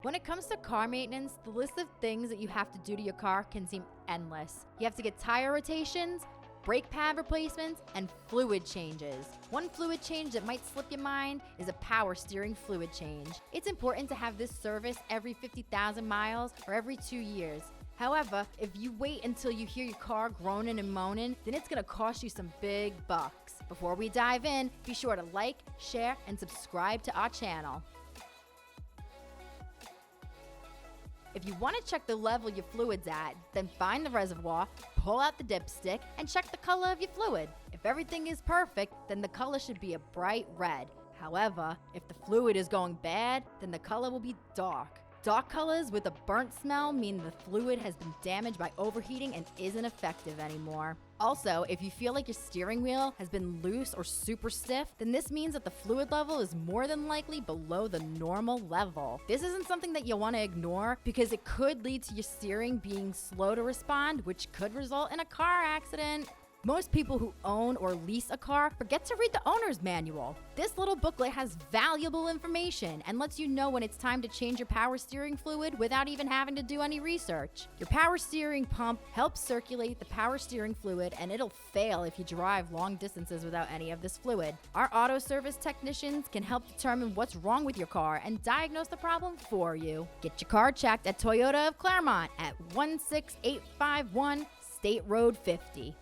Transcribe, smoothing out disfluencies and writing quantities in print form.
When it comes to car maintenance, the list of things that you have to do to your car can seem endless. You have to get tire rotations, brake pad replacements, and fluid changes. One fluid change that might slip your mind is a power steering fluid change. It's important to have this service every 50,000 miles or every 2 years. However, if you wait until you hear your car groaning and moaning, then it's gonna cost you some big bucks. Before we dive in, be sure to like, share, and subscribe to our channel. If you want to check the level your fluid's at, then find the reservoir, pull out the dipstick, and check the color of your fluid. If everything is perfect, then the color should be a bright red. However, if the fluid is going bad, then the color will be dark. Dark colors with a burnt smell mean the fluid has been damaged by overheating and isn't effective anymore. Also, if you feel like your steering wheel has been loose or super stiff, then this means that the fluid level is more than likely below the normal level. This isn't something that you'll want to ignore because it could lead to your steering being slow to respond, which could result in a car accident. Most people who own or lease a car forget to read the owner's manual. This little booklet has valuable information and lets you know when it's time to change your power steering fluid without even having to do any research. Your power steering pump helps circulate the power steering fluid, and it'll fail if you drive long distances without any of this fluid. Our auto service technicians can help determine what's wrong with your car and diagnose the problem for you. Get your car checked at Toyota of Clermont at 16851 State Road 50.